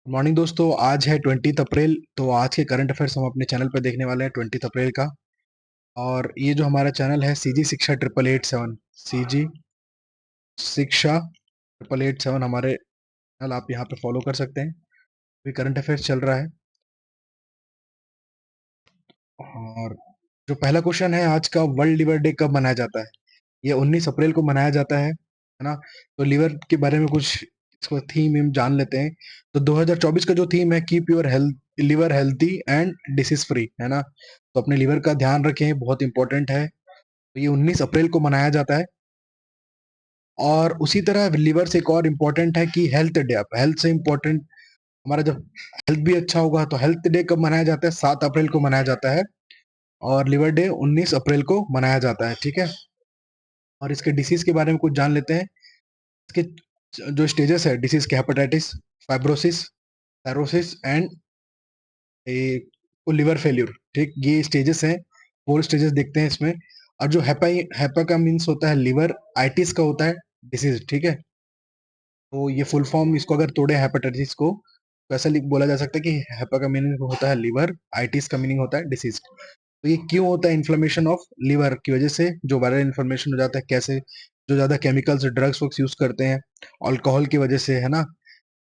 Morning दोस्तों, आज है 20 अप्रैल। तो आज के करंट अफेयर्स हम अपने चैनल पर देखने वाले हैं 20 अप्रैल का। और ये जो हमारा चैनल है सीजी शिक्षा 8887, सीजी शिक्षा 8887 हमारे चैनल आप यहाँ पे फॉलो कर सकते हैं। अभी करंट अफेयर्स चल रहा है। और जो पहला क्वेश्चन है आज का, वर्ल्ड लिवर डे कब मनाया जाता है? ये 19 अप्रैल को मनाया जाता है ना। तो लिवर के बारे में कुछ इसको थीम हम जान लेते हैं। तो 2024 का जो थीम है, keep your health liver healthy and disease free, है ना। तो अपने लिवर का ध्यान रखें, बहुत इंपॉर्टेंट है। तो ये 19 अप्रैल को मनाया जाता है। और उसी तरह लिवर से एक और इम्पोर्टेंट है कि हेल्थ डे। अब हेल्थ से इम्पोर्टेंट हमारा जब हेल्थ भी अच्छा होगा, तो हेल्थ डे कब मनाया जाता है? 7 अप्रैल को मनाया जाता है। और लिवर डे 19 अप्रैल को मनाया जाता है, ठीक है। और इसके डिसीज के बारे में कुछ जान लेते हैं। इसके जो स्टेजेस है डिसीज के, hepatitis, fibrosis, cirrhosis and liver failure, ठीक। ये स्टेजेस हैं, 4 स्टेजेस देखते हैं इसमें। और जो हेपा का मीन्स होता है लिवर, आइटिस का होता है डिसीज, ठीक है। तो ये फुल फॉर्म इसको अगर तोड़े हेपेटाइटिस को, तो ऐसा बोला जा सकता है कि हेपा का मीनिंग होता है लिवर, आइटिस का मीनिंग होता है डिसीज। तो ये क्यों होता है? इन्फ्लेमेशन ऑफ लिवर की वजह से जो वायरल इन्फ्लेमेशन हो जाता है। कैसे? जो ज्यादा केमिकल्स, ड्रग्स वग्स यूज करते हैं, अल्कोहल की वजह से, है ना।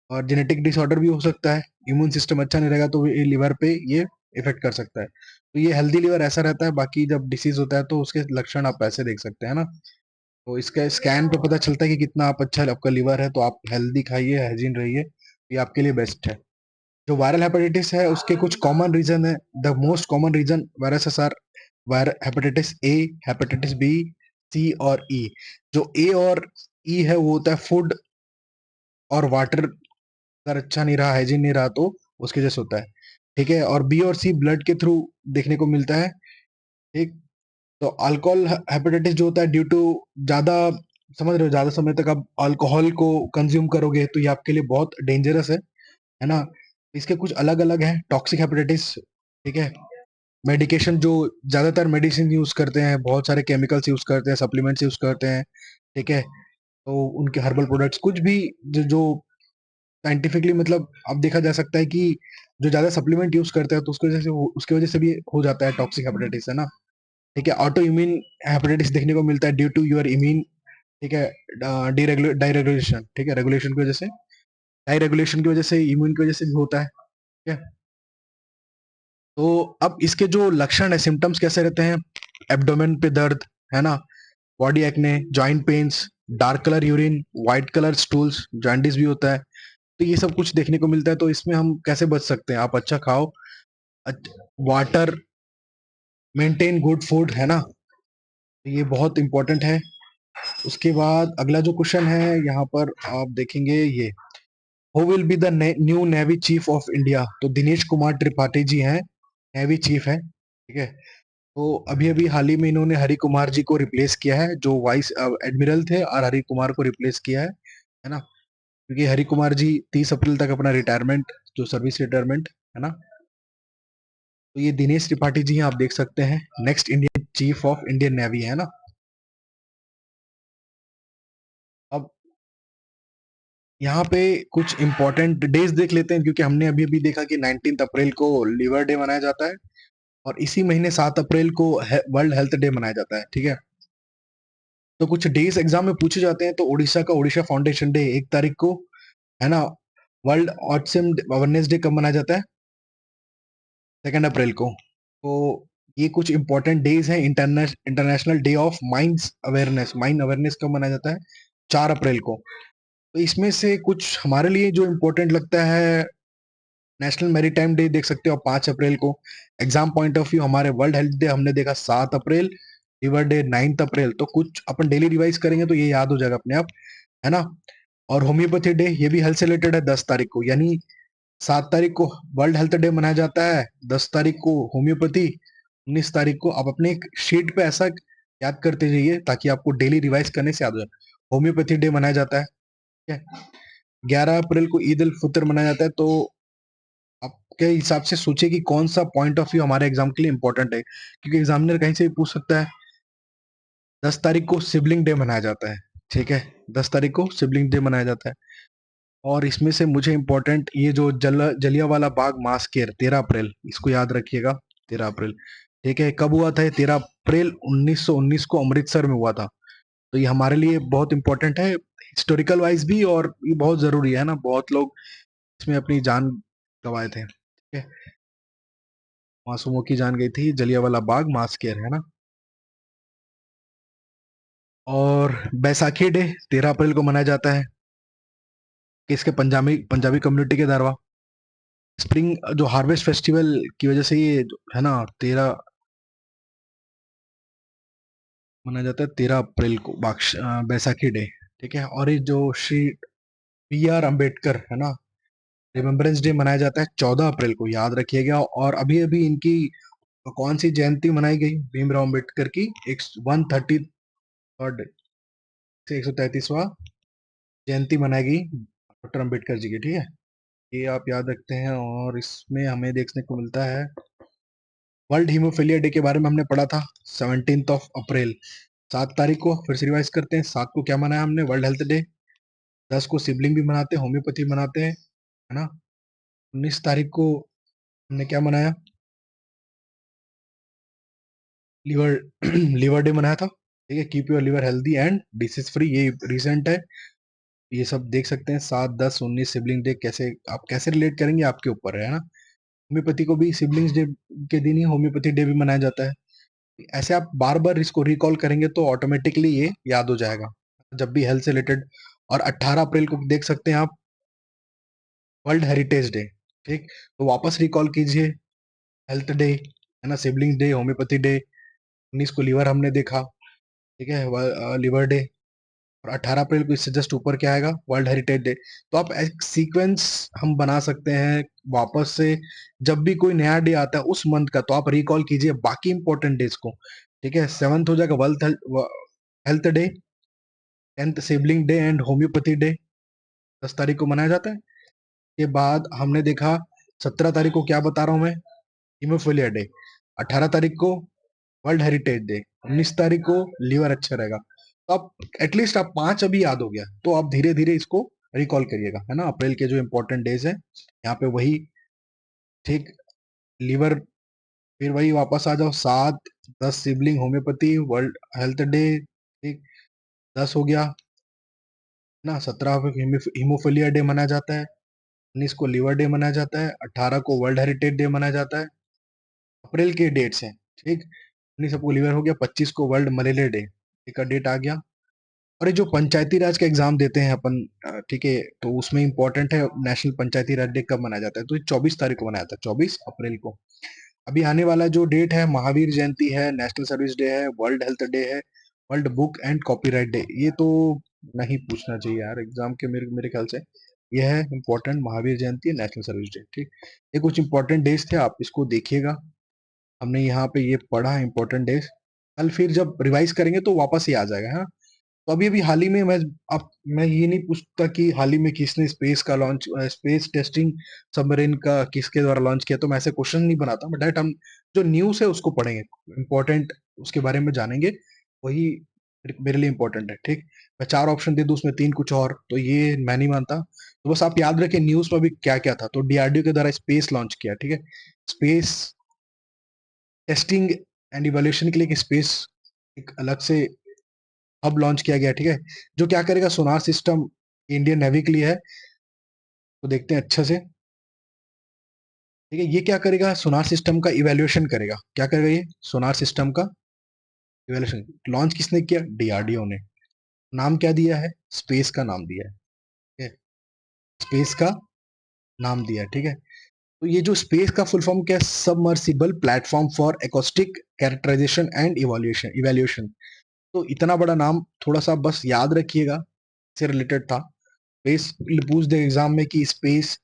और जेनेटिक डिसऑर्डर भी हो सकता है। इम्यून सिस्टम अच्छा नहीं रहेगा तो ये लिवर पे ये इफेक्ट कर सकता है। तो ये हेल्दी लिवर ऐसा रहता है। बाकी जब डिसीज होता है तो उसके लक्षण आप ऐसे देख सकते हैं ना। तो इसका स्कैन पे पता चलता है कि कितना आप अच्छा आपका लिवर है। तो आप हेल्दी खाइए, हाइजीन रहिए, ये आपके लिए बेस्ट है। जो वायरल हेपेटाइटिस है उसके कुछ कॉमन रीजन है। The most common reason viruses are viral hepatitis A, hepatitis B, C और ई। जो ए और ई है वो होता है फूड और वाटर, अगर अच्छा नहीं रहा, हाइजीन नहीं रहा, तो उसके जैसे होता है, ठीक है। और बी और सी ब्लड के थ्रू देखने को मिलता है, ठीक। तो अल्कोहल हेपेटाइटिस जो होता है ड्यू टू ज्यादा, समझ रहे हो, ज्यादा समय तक आप अल्कोहल को कंज्यूम करोगे तो ये आपके लिए बहुत डेंजरस है ना। इसके कुछ अलग अलग है। टॉक्सिक हेपेटाइटिस, ठीक है। मेडिकेशन, जो ज्यादातर मेडिसिन यूज करते हैं, बहुत सारे केमिकल्स यूज करते हैं, सप्लीमेंट्स यूज करते हैं, ठीक है। तो उनके हर्बल प्रोडक्ट्स कुछ भी जो साइंटिफिकली, मतलब अब देखा जा सकता है कि जो ज्यादा सप्लीमेंट यूज करते हैं तो उसकी वजह से भी हो जाता है टॉक्सिक हेपेटाइटिस, है ना। ठीक है। ऑटो इम्यून हेपेटाइटिस देखने को मिलता है ड्यू टू योर इम्यून, ठीक है, डायरेगुलेशन, ठीक है, रेगुलेशन की वजह से, डायरेगुलेशन की वजह से, इम्यून की वजह से भी होता है, ठीक है। तो अब इसके जो लक्षण है, सिम्टम्स कैसे रहते हैं? एब्डोमेन पे दर्द, है ना, body acne, joint pains, dark colour urine, white colour stools, jaundice भी होता है। तो ये सब कुछ देखने को मिलता है। तो इसमें हम कैसे बच सकते हैं? आप अच्छा खाओ, वाटर, मेंटेन गुड फूड, है ना। तो ये बहुत इंपॉर्टेंट है। उसके बाद अगला जो क्वेश्चन है यहाँ पर आप देखेंगे, ये who will be the new navy chief of India? तो दिनेश कुमार त्रिपाठी जी हैं, नेवी चीफ है, ठीक है। तो अभी अभी हाल ही में इन्होंने हरि कुमार जी को रिप्लेस किया है, जो वाइस एडमिरल थे, और हरि कुमार को रिप्लेस किया है ना। क्योंकि हरि कुमार जी 30 अप्रैल तक अपना रिटायरमेंट, जो सर्विस रिटायरमेंट, है ना। तो ये दिनेश त्रिपाठी जी हैं, आप देख सकते हैं, next Indian chief of Indian navy, है ना। अब यहाँ पे कुछ इंपॉर्टेंट डेज देख लेते हैं, क्योंकि हमने अभी अभी देखा कि 19 अप्रैल को लिवर डे मनाया जाता है। और इसी महीने 7 अप्रैल को वर्ल्ड हेल्थ डे मनाया जाता है, ठीक है। तो कुछ डेज एग्जाम में पूछे जाते हैं। तो उड़ीसा का उड़ीसा फाउंडेशन डे 1 तारीख को, है ना। वर्ल्ड ऑटिज्म अवेयरनेस डे कब मनाया जाता है? 2 अप्रैल को। तो ये कुछ इंपॉर्टेंट डेज हैं। International day of mind awareness कब मनाया जाता है? 4 अप्रैल को। तो इसमें से कुछ हमारे लिए जो इम्पोर्टेंट लगता है, नेशनल मैरीटाइम डे देख सकते हो 5 अप्रैल को। एग्जाम पॉइंट ऑफ व्यू, हमारे वर्ल्ड हेल्थ डे हमने देखा 7 अप्रैल, रिवर डे 9 अप्रैल। तो कुछ अपन डेली रिवाइज करेंगे तो ये याद हो जाएगा अपने आप, है ना। और होम्योपैथी डे, ये भी हेल्थ से रिलेटेड है, 10 तारीख को। यानी 7 तारीख को वर्ल्ड हेल्थ डे मनाया जाता है, 10 तारीख को होम्योपैथी, 19 तारीख को। आप अपने एक शीट पे ऐसा याद करते जाइए ताकि आपको डेली रिवाइज करने से याद हो जाए। होम्योपैथी डे मनाया जाता है, ठीक है। 11 अप्रैल को ईद उल फितर मनाया जाता है। तो आपके हिसाब से सोचिए कि कौन सा पॉइंट ऑफ व्यू हमारे एग्जाम के लिए इंपॉर्टेंट है, क्योंकि एग्जामिनर कहीं से भी पूछ सकता है। 10 तारीख को सिबलिंग डे मनाया जाता है, ठीक है। 10 तारीख को सिबलिंग डे मनाया जाता है। और इसमें से मुझे इम्पोर्टेंट ये जो जलियांवाला बाग मास्केर 13 अप्रैल, इसको याद रखिएगा। 13 अप्रैल, ठीक है। कब हुआ था ये? 13 अप्रैल 1919 को अमृतसर में हुआ था। तो ये हमारे लिए बहुत इंपॉर्टेंट है, हिस्टोरिकल वाइज भी, और ये बहुत जरूरी है ना। बहुत लोग इसमें अपनी जान गंवाए थे, ठीक है। मासूमों की जान गई थी, जलियांवाला बाग मास्केर, है ना। और बैसाखी डे 13 अप्रैल को मनाया जाता है, किसके? पंजाबी पंजाबी कम्युनिटी के द्वारा। स्प्रिंग जो हार्वेस्ट फेस्टिवल की वजह से ये है ना 13 मनाया जाता है, 13 अप्रैल को बैसाखी डे, ठीक है। और ये जो श्री B.R. अम्बेडकर है ना, रिमेम्बरेंस डे मनाया जाता है 14 अप्रैल को, याद रखिएगा। और अभी अभी इनकी कौन सी जयंती मनाई गई? भीमराव अम्बेडकर की 133rd से 133वां जयंती मनाई गई डॉक्टर अम्बेडकर जी की, ठीक है। ये आप याद रखते हैं। और इसमें हमें देखने को मिलता है वर्ल्ड हीमोफीलिया डे के बारे में हमने पढ़ा था 17 अप्रैल, 7 तारीख को। फिर से रिवाइज करते हैं, 7 को क्या मनाया हमने? World health day. 10 को सिबलिंग भी मनाते हैं, होम्योपैथी मनाते हैं, है ना। 19 तारीख को हमने क्या मनाया? लिवर लिवर डे मनाया था, ठीक है। Keep your liver healthy and disease free, ये रिसेंट है। ये सब देख सकते हैं। 7, 10, 19 सिबलिंग डे कैसे आप कैसे रिलेट करेंगे, आपके ऊपर है ना। होम्योपैथी को भी सिबलिंग्स डे के दिन ही होम्योपैथी डे भी मनाया जाता है। ऐसे आप बार बार इसको रिकॉल करेंगे तो ऑटोमेटिकली ये याद हो जाएगा जब भी हेल्थ से रिलेटेड। और 18 अप्रैल को देख सकते हैं आप, वर्ल्ड हेरिटेज डे, ठीक। तो वापस रिकॉल कीजिए, हेल्थ डे है ना, सिबलिंग डे, होम्योपैथी डे। 19 को लिवर हमने देखा, ठीक है, लिवर डे। और 18 अप्रैल को इससे जस्ट ऊपर क्या आएगा? World heritage day. तो आप एक सीक्वेंस हम बना सकते हैं वापस से। जब भी कोई नया डे आता है उस मंथ का, तो आप रिकॉल कीजिए बाकी इंपॉर्टेंट डेज को, ठीक है। 7th हो जाएगा world health day, 10th sibling day and homeopathy day, 10 तारीख को मनाया जाता है। के बाद हमने देखा 17 तारीख को, क्या बता रहा हूँ मैं? Haemophilia day. 18 तारीख को वर्ल्ड हेरिटेज डे। 19 तारीख को लिवर अच्छा रहेगा। तो आप एटलीस्ट आप 5 अभी याद हो गया, तो आप धीरे धीरे इसको रिकॉल करिएगा, है ना। अप्रैल के जो इंपॉर्टेंट डेज है यहाँ पे वही, ठीक। लिवर, फिर वही वापस आ जाओ, 7, 10 sibling, homeopathy, world health day, ठीक। 10 हो गया ना। 17 को हीमोफीलिया डे मनाया जाता है। 19 को लिवर डे मनाया जाता है। 18 को वर्ल्ड हेरिटेज डे मनाया जाता है। अप्रैल के डेट्स हैं, ठीक। 19 को लिवर हो गया। 25 को वर्ल्ड मलेरिया डे का डेट आ गया। और ये जो पंचायती राज का एग्जाम देते हैं अपन, ठीक है, तो उसमें इंपॉर्टेंट है नेशनल पंचायती राज डे कब मनाया जाता है? तो ये 24 तारीख को मनाया था, 24 अप्रैल को। अभी आने वाला जो डेट है, महावीर जयंती है, नेशनल सर्विस डे है, वर्ल्ड हेल्थ डे है, world book and copyright day. ये तो नहीं पूछना चाहिए यार एग्जाम के, मेरे मेरे ख्याल से। ये है इंपॉर्टेंट, महावीर जयंती है, नेशनल सर्विस डे, ठीक। ये कुछ इंपॉर्टेंट डेज थे, आप इसको देखिएगा। हमने यहाँ पे ये पढ़ा इंपॉर्टेंट डेज। कल फिर जब रिवाइज करेंगे तो वापस ही आ जाएगा, हाँ। तो अभी अभी हाल ही में अब मैं ये नहीं पूछता कि हाल ही में किसने स्पेस का लॉन्च, स्पेस टेस्टिंग सबमरीन का किसके द्वारा लॉन्च किया, तो मैं ऐसे क्वेश्चन नहीं बनाता, बट डायरेक्ट हम जो न्यूज़ है उसको पढ़ेंगे, इंपॉर्टेंट उसके बारे में जानेंगे। वही मेरे लिए इंपॉर्टेंट है, ठीक। मैं 4 ऑप्शन दे दूं, उसमें 3 कुछ और, तो ये मैं नहीं मानता। तो बस आप याद रखें न्यूज़ में भी क्या क्या था। तो डीआरडीओ के द्वारा स्पेस लॉन्च किया, ठीक है। स्पेस टेस्टिंग एंड इवोल्यूशन के लिए एक स्पेस, एक अलग से हब लॉन्च किया गया, ठीक है। जो क्या करेगा, सोनार सिस्टम इंडियन नेवी के लिए है। तो देखते हैं अच्छे से, ठीक है। ये क्या करेगा, सोनार सिस्टम का इवैल्यूएशन करेगा। क्या करेगा ये? सोनार सिस्टम का इवैल्यूएशन। लॉन्च किसने किया? डीआरडीओ ने। नाम क्या दिया है? स्पेस का नाम दिया है, ठीक है। स्पेस का नाम दिया है, ठीक है। तो ये जो स्पेस का फुल फॉर्म क्या है? Submersible platform for acoustic characterisation and evolution evaluation. तो इतना बड़ा नाम थोड़ा सा बस याद रखिएगा, से रिलेटेड था। स्पेस पूछ दे एग्जाम में कि स्पेस,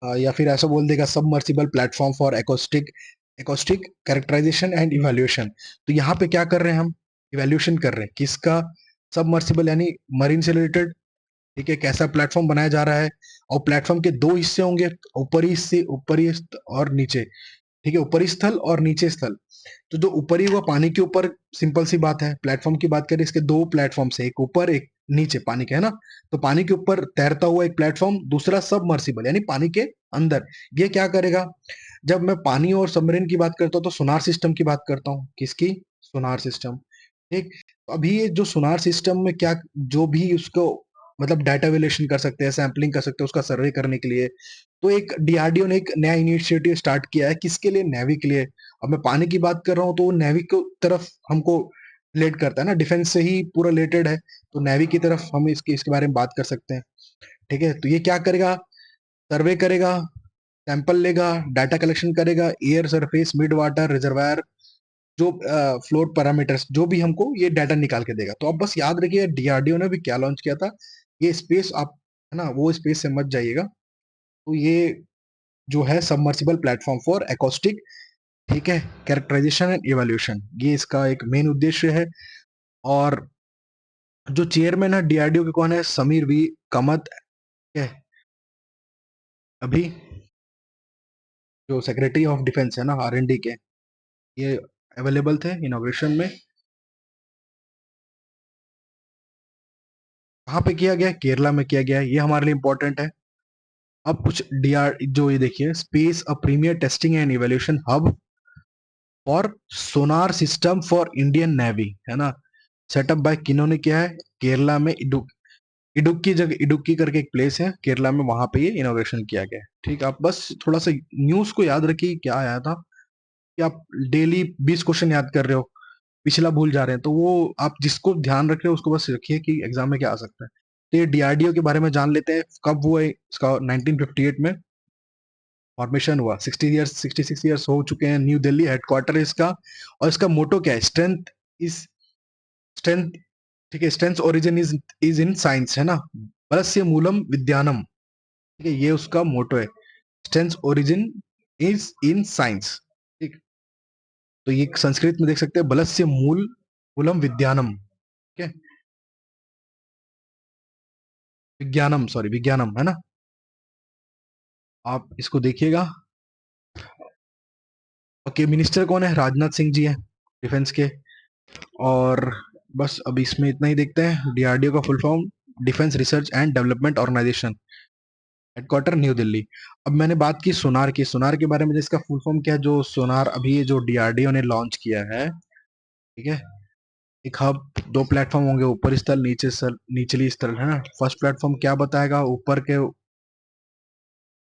या फिर ऐसा बोल देगा submersible platform for acoustic acoustic characterisation and evaluation. तो यहाँ पे क्या कर रहे हैं हम? इवैल्यूएशन कर रहे हैं किसका? सबमर्सिबल यानी मरीन से रिलेटेड, ठीक है। कैसा प्लेटफॉर्म बनाया जा रहा है? और प्लेटफॉर्म के 2 हिस्से होंगे, ऊपरी हिस्से, ऊपरी और नीचे, ठीक है। ऊपरी स्थल और नीचे स्थल। तो जो ऊपर ही हुआ पानी के ऊपर, सिंपल सी बात है, प्लेटफॉर्म की बात करें, इसके दो प्लेटफॉर्म्स है, एक ऊपर एक नीचे पानी के, है ना। तो पानी के ऊपर तैरता हुआ एक प्लेटफॉर्म, दूसरा सबमर्सिबल यानी पानी के अंदर। ये क्या करेगा, जब मैं पानी और सबमरीन की बात करता हूँ तो सोनार सिस्टम की बात करता हूँ। किसकी? Sonar system. ठीक। तो अभी ये जो सोनार सिस्टम में क्या, जो भी उसको मतलब डाटा वेल्यूएशन कर सकते हैं, सैंपलिंग कर सकते हैं उसका सर्वे करने के लिए, तो एक डीआरडीओ ने एक नया इनिशिएटिव स्टार्ट किया है। किसके लिए? नेवी के लिए। अब मैं पानी की बात कर रहा हूँ तो वो नेवी की तरफ हमको रिलेट करता है ना, डिफेंस से ही पूरा रिलेटेड है, तो नेवी की तरफ हम इसके बारे में बात कर सकते हैं। ठीक है, तो ये क्या करेगा, सर्वे करेगा, सैंपल लेगा, डाटा कलेक्शन करेगा, air, surface, mid water, reservoir, जो फ्लोर पैरामीटर्स, जो भी हमको ये डाटा निकाल के देगा। तो आप बस याद रखिए डीआरडीओ ने भी क्या लॉन्च किया था, ये स्पेस आप, है ना, वो स्पेस से मत जाइएगा। तो ये जो है सबमर्सिबल प्लेटफॉर्म फॉर एकॉस्टिक, ठीक है, कैरेक्टराइजेशन एंड इवैल्यूएशन, ये इसका एक मेन उद्देश्य है। और जो चेयरमैन है डीआरडीओ के कौन है? समीर वी कामत है। अभी जो सेक्रेटरी ऑफ डिफेंस है ना, आरएनडी के, ये अवेलेबल थे इनॉग्रेशन में। कहाँ पे किया गया? केरला में किया गया है, ये हमारे लिए इंपॉर्टेंट है। अब कुछ डीआर, जो ये देखिए, space a premier testing and evaluation hub for sonar system for Indian navy, है ना, सेटअप बाय किन्होंने किया है? केरला में इडुक्की जगह, इडुक्की करके एक प्लेस है केरला में, वहां पे ये इनोग्रेशन किया गया है। ठीक, आप बस थोड़ा सा न्यूज को याद रखिए क्या आया था, कि आप डेली 20 क्वेश्चन याद कर रहे हो, पिछला भूल जा रहे हैं, तो वो आप जिसको ध्यान रख रहे हो उसको बस रखिए कि एग्जाम में क्या आ सकता है। तो ये डीआरडीओ के बारे में जान लेते हैं, कब हुआ है इसका? 1958 में फॉर्मेशन हुआ, 66 ईयर्स हो चुके हैं, न्यू दिल्ली हेडक्वार्टर है इसका। और इसका मोटो क्या है? इज स्ट्रेंथ, ठीक है, strength origin is in science, है ना, बलस्य मूलम विद्यानम, ठीक है, ये उसका मोटो है, strength origin is in science. ठीक, तो ये संस्कृत में देख सकते हैं, बलस्य मूलम विद्यानम, ठीक है, विज्ञानम, सॉरी विज्ञानम, है ना, आप इसको देखिएगा। ओके, मिनिस्टर कौन है? राजनाथ सिंह जी है, डिफेंस के। और बस अब इसमें इतना ही देखते हैं। डीआरडीओ का full form defence research and development organisation, headquarter new Delhi. अब मैंने बात की सोनार की, सोनार के बारे में, जिसका फुल फॉर्म क्या है, जो सोनार अभी ये जो डीआरडीओ ने लॉन्च किया है, ठीक है, एक हब, दो प्लेटफॉर्म होंगे, ऊपरी स्थल, नीचे स्थल, निचली स्थल, है ना। फर्स्ट प्लेटफॉर्म क्या बताएगा? ऊपर के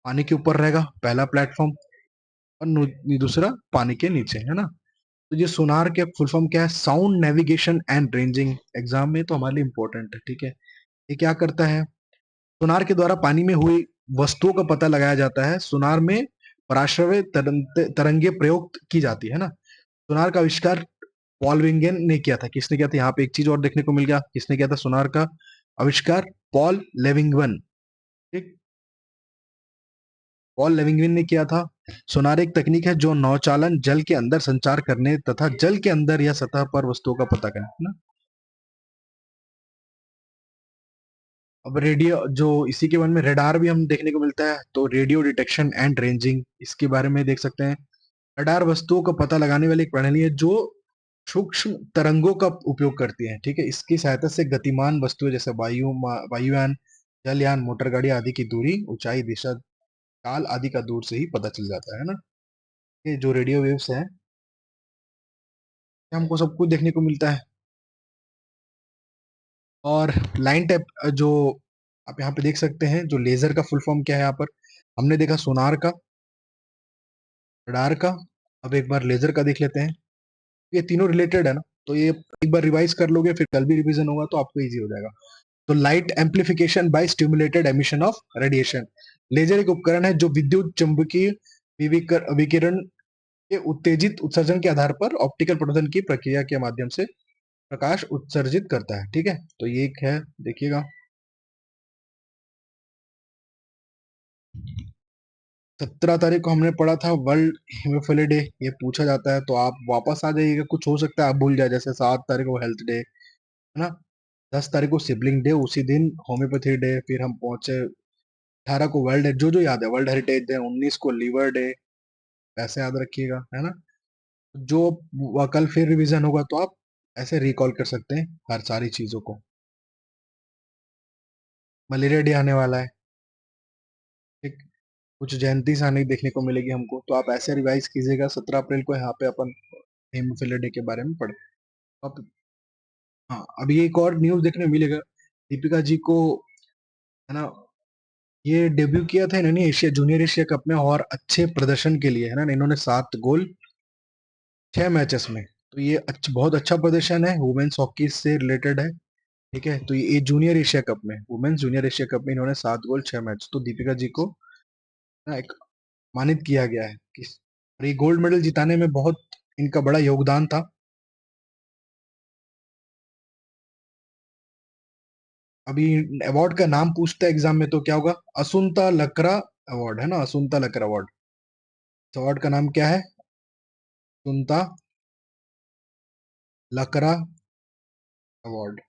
पानी के ऊपर रहेगा पहला प्लेटफॉर्म, और दूसरा पानी के नीचे, है ना। तो ये सोनार के फुल फॉर्म क्या है? Sound navigation and ranging, exam में तो हमारे लिए इंपॉर्टेंट है, ठीक है। ये क्या करता है? सोनार के द्वारा पानी में हुई वस्तुओं का पता लगाया जाता है। सोनार में पराश्रव्य तरंगे प्रयोग की जाती है ना। सोनार का आविष्कार पॉल विंगेन ने किया था। किसने किया था? यहाँ पे एक चीज और देखने को मिल गया, किसने किया था सोनार का आविष्कार? पॉल लेविंगवन। ठीक, पॉल लेविंगवन ने किया था। सोनार एक तकनीक है जो नौचालन, जल के अंदर संचार करने तथा जल के अंदर या सतह पर वस्तुओं का पता करना, है ना। अब रेडियो, जो इसी के बारे में रेडार भी हम देखने को मिलता है, तो रेडियो डिटेक्शन एंड रेंजिंग, इसके बारे में देख सकते हैं। रडार वस्तुओं का पता लगाने वाली एक प्रणाली है जो सूक्ष्म तरंगों का उपयोग करती है। ठीक है, इसकी सहायता से गतिमान वस्तुएं जैसे वायुयान, जलयान, मोटर गाड़ी आदि की दूरी, ऊंचाई, दिशा, काल आदि का दूर से ही पता चल जाता है ना। ये जो रेडियो वेव्स हैं, हमको सब कुछ देखने को मिलता है। और लाइन टाइप, जो आप यहाँ पे देख सकते हैं, जो लेजर का फुल फॉर्म क्या है, यहाँ पर हमने देखा सोनार का, रडार का, अब एक बार लेजर का देख लेते हैं। ये तीनों रिलेटेड है ना, तो ये एक बार रिवाइज कर लोगे, फिर कल भी रिवीजन होगा तो आपको इजी हो जाएगा। तो light amplification by stimulated emission of radiation, laser एक उपकरण है जो विद्युत चुंबकीय विकिरण के उत्तेजित उत्सर्जन के आधार पर ऑप्टिकल प्रदर्शन की प्रक्रिया के माध्यम से प्रकाश उत्सर्जित करता है। ठीक है, तो ये एक है, देखिएगा। 17 तारीख को हमने पढ़ा था वर्ल्ड हीमोफिलिया डे, ये पूछा जाता है, तो आप वापस आ जाइएगा, कुछ हो सकता है आप भूल जाए, जैसे 7 तारीख को हेल्थ डे, है ना, 10 तारीख को सिबलिंग डे, उसी दिन होम्योपैथी डे, फिर हम पहुंचे 18 को वर्ल्ड, जो जो याद है, वर्ल्ड हेरिटेज डे, 19 को लीवर डे, ऐसे याद रखिएगा, है ना। जो कल फिर रिवीजन होगा तो आप ऐसे रिकॉल कर सकते हैं हर सारी चीजों को। मलेरिया डे आने वाला है, ठीक। कुछ जयंती सानी देखने को मिलेगी हमको, तो आप ऐसे रिवाइज कीजिएगा। 17 अप्रैल को यहाँ पे अपन हेमोफिलिया डे के बारे में पढ़ आप। हाँ, अभी एक और न्यूज देखने को मिलेगा। दीपिका जी को, है ना, ये डेब्यू किया था इन्होंने एशिया जूनियर एशिया कप में, और अच्छे प्रदर्शन के लिए, है ना, इन्होंने 7 गोल 6 मैचेस में। तो ये बहुत अच्छा प्रदर्शन है, वुमेन्स हॉकी से रिलेटेड है। ठीक है, तो ये जूनियर एशिया कप में, वुमेन्स जूनियर एशिया कप में इन्होंने 7 गोल 6 मैच, तो दीपिका जी को ना एक मानित किया गया है कि, और ये गोल्ड मेडल जिताने में बहुत इनका बड़ा योगदान था। अभी अवार्ड का नाम पूछता है एग्जाम में तो क्या होगा? असुंता लकड़ा अवार्ड, है ना, असुंता लकड़ा अवार्ड। अवार्ड का नाम क्या है? असुंता लकड़ा अवार्ड।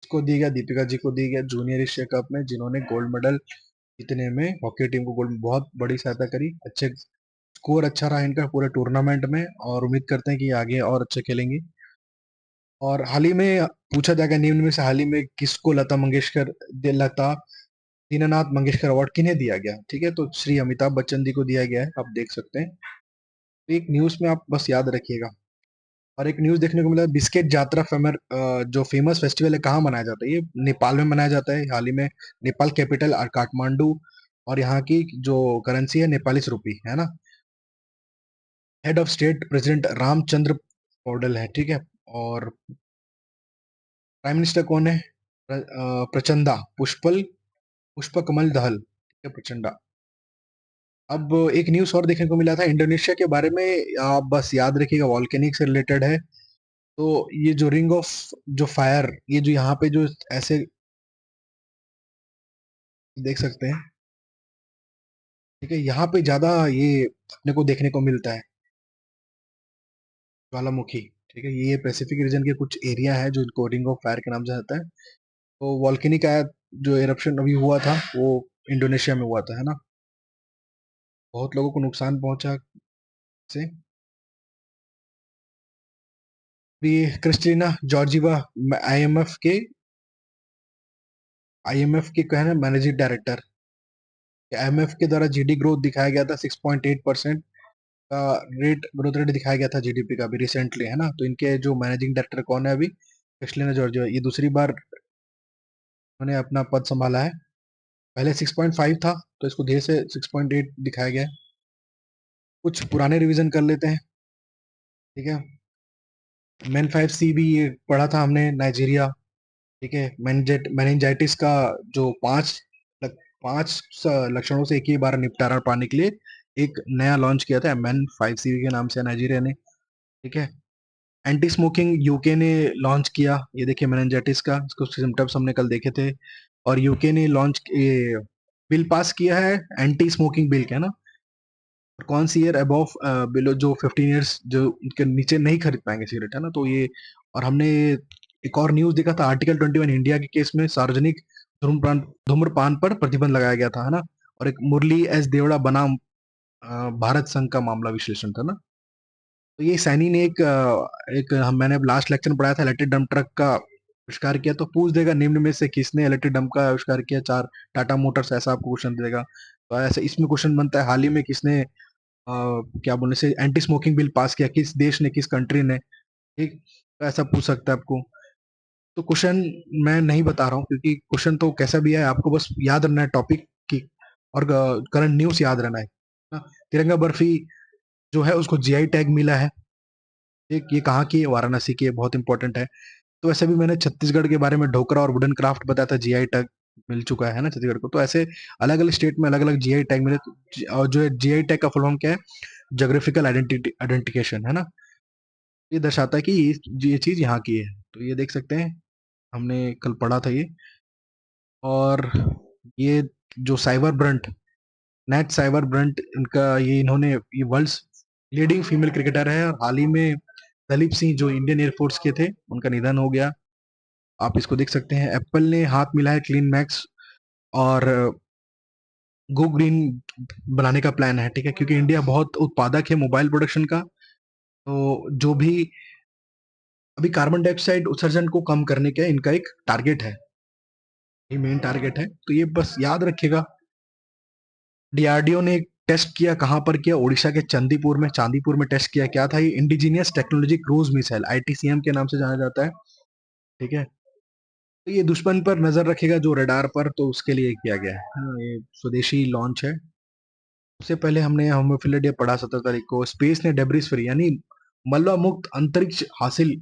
इसको दिया गया, दीपिका जी को दिया गया जूनियर एशिया कप में, जिन्होंने गोल्ड मेडल जीतने में हॉकी टीम को गोल्ड बहुत बड़ी सहायता करी। अच्छे स्कोर अच्छा रहा इनका पूरे टूर्नामेंट में, और उम्मीद करते हैं कि आगे और अच्छे खेलेंगे। और हाल ही में पूछा जाएगा निम्न में से हाल ही में किसको लता दीनानाथ मंगेशकर अवार्ड किन्हें दिया गया? ठीक है, तो श्री अमिताभ बच्चन जी को दिया गया है, आप देख सकते हैं। तो एक न्यूज में आप बस याद रखिएगा। और एक न्यूज देखने को मिला, बिस्किट जात्रा जो फेमस फेस्टिवल है, कहाँ मनाया जाता है? ये नेपाल में मनाया जाता है। हाल ही में नेपाल कैपिटल और काठमांडू, और यहाँ की जो करेंसी है नेपाली रुपी, है ना। Head of state president Ramchandra Paudel है, ठीक है। और प्राइम मिनिस्टर कौन है? प्रचंडा पुष्प कमल दहल, ठीक है, प्रचंडा। अब एक न्यूज और देखने को मिला था इंडोनेशिया के बारे में, आप बस याद रखिएगा, वॉल्केनिक से रिलेटेड है। तो ये जो रिंग ऑफ जो फायर, ये जो यहाँ पे जो ऐसे देख सकते हैं, ठीक है, यहाँ पे ज्यादा ये अपने को देखने को मिलता है, ज्वालामुखी। ठीक है, ये पैसिफिक रीजन के कुछ एरिया है जो इनको रिंग ऑफ फायर के नाम से जाता है। तो वॉल्केनिक जो एरप्शन अभी हुआ था वो इंडोनेशिया में हुआ था, है ना। बहुत लोगों को नुकसान पहुंचा से। भी क्रिस्टीना जॉर्जिवा आईएमएफ के आईएमएफ के कहना मैनेजिंग डायरेक्टर, आईएमएफ के द्वारा जीडी ग्रोथ दिखाया गया था 6.8% का ग्रोथ रेट दिखाया गया था जीडीपी का भी रिसेंटली, है ना। तो इनके जो मैनेजिंग डायरेक्टर कौन है अभी? क्रिस्टीना जॉर्जिवा, ये दूसरी बार उन्होंने अपना पद संभाला है। पहले 6.5 था, तो इसको धीरे से 6.8 दिखाया गया है। कुछ पुराने रिवीजन कर लेते हैं, ठीक है। मेन 5C भी ये पढ़ा था हमने, नाइजीरिया। ठीक है, मेनिंजाइटिस का जो पांच लक्षणों से एक ही बार निपटारा पाने के लिए एक नया लॉन्च किया था, MN5CV के नाम से, नाइजीरिया ने। ठीक है, एंटी स्मोकिंग यूके ने लॉन्च किया, ये देखिए मेनिंजाइटिस का, इसको सिम्टम्स हमने कल देखे थे। और यूके ने बिल पास किया है एंटी स्मोकिंग बिल का, है ना। और कौन सी ईयर अबव बिलो जो 15 ईयर्स जो उनके नीचे नहीं खरीद पाएंगे सिगरेट, है ना, तो ये। और हमने एक और न्यूज देखा था, आर्टिकल 21 इंडिया के केस में सार्वजनिक धूम्रपान पर प्रतिबंध लगाया गया था, है ना। और एक मुरली एस देवड़ा बनाम भारत संघ का मामला विश्लेषण था ना। तो ये सैनी ने मैंने लास्ट लेक्चर में पढ़ाया था, इलेक्ट्रिक डंप ट्रक का आविष्कार किया। तो पूछ देगा निम्न में से किसने इलेक्ट्रिक डंप का आविष्कार किया, चार टाटा मोटर्स, ऐसा आपको क्वेश्चन देगा। तो ऐसे इसमें क्वेश्चन बनता है, हाल ही में किसने क्या बोलने से एंटी स्मोकिंग बिल पास किया, किस देश ने, किस कंट्री ने, ठीक। तो ऐसा पूछ सकता है आपको। तो क्वेश्चन मैं नहीं बता रहा हूँ, क्योंकि क्वेश्चन तो कैसा भी है, आपको बस याद रहना है टॉपिक की, और करंट न्यूज याद रहना है ना। तिरंगा बर्फी जो है उसको जीआई टैग मिला है, ठीक। ये कहाँ की है? वाराणसी की है, बहुत इंपॉर्टेंट है। तो ऐसे भी मैंने छत्तीसगढ़ के बारे में ढोकरा और वुडन क्राफ्ट बताया था, जीआई टैग मिल चुका है ना छत्तीसगढ़ को। तो ऐसे अलग अलग स्टेट में अलग अलग जीआई टैग मिले। और जो है जीआई टैग का फुल फॉर्म क्या है? जोग्राफिकल आइडेंटिफिकेशन, है ना। ये दर्शाता है कि ये चीज यहाँ की है। तो ये देख सकते हैं, हमने कल पढ़ा था ये। और ये जो Sciver Brunt, net Sciver Brunt, इनका ये इन्होंने ये वर्ल्ड लीडिंग फीमेल क्रिकेटर है। और हाल ही में दलीप सिंह जो इंडियन एयरफोर्स के थे, उनका निधन हो गया। आप इसको देख सकते हैं, एप्पल ने हाथ मिलाया क्लीन मैक्स और गो ग्रीन बनाने का प्लान है, ठीक है, क्योंकि इंडिया बहुत उत्पादक है मोबाइल प्रोडक्शन का। तो जो भी अभी कार्बन डाइऑक्साइड उत्सर्जन को कम करने का इनका एक टारगेट है, ये मेन टारगेट है, तो ये बस याद रखिएगा। डीआरडीओ ने एक टेस्ट किया, कहाँ पर किया, उड़ीसा के चांदीपुर में टेस्ट किया। क्या था ये? इंडिजीनियस टेक्नोलॉजी क्रूज मिसाइल, आईटीसीएम के नाम से जाना जाता है, ठीक है। तो ये दुश्मन पर नजर रखेगा जो रडार पर, तो उसके लिए किया गया है। हाँ, ये स्वदेशी लॉन्च है। उससे पहले हमने होमोफिला डे पढ़ा 17 तारीख को। स्पेस ने डेब्रिस फ्री यानी मलबा मुक्त अंतरिक्ष हासिल।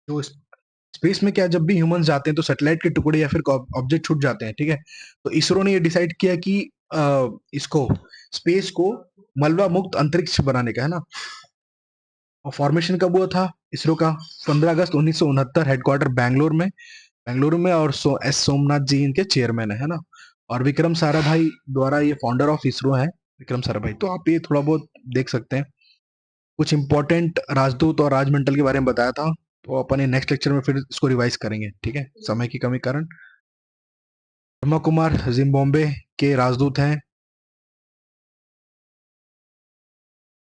जो स्पेस में क्या, जब भी ह्यूमंस जाते हैं तो सैटेलाइट के टुकड़े या फिर ऑब्जेक्ट छूट जाते हैं, ठीक है। तो इसरो ने ये डिसाइड किया कि इसको स्पेस को मलबा मुक्त अंतरिक्ष बनाने का है ना। और फॉर्मेशन कब हुआ था इसरो का? 15 अगस्त 1969, हेडक्वार्टर बेंगलुरु में। और एस सोमनाथ जी इनके चेयरमैन है ना। और विक्रम साराभाई द्वारा ये फाउंडर ऑफ इसरो है, विक्रम साराभाई। तो आप ये थोड़ा बहुत देख सकते हैं। कुछ इंपॉर्टेंट राजदूत और राजमंडल के बारे में बताया था, तो अपन ये नेक्स्ट लेक्चर में फिर इसको रिवाइज करेंगे, ठीक है, समय की कमी कारण। ब्रह्मा कुमार जिम्बाब्वे के राजदूत हैं।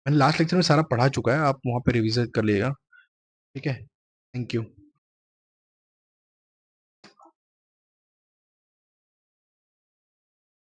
मैंने लास्ट लेक्चर में सारा पढ़ा चुका है, आप वहां पे रिविजिट कर लीजिएगा, ठीक है। Thank you.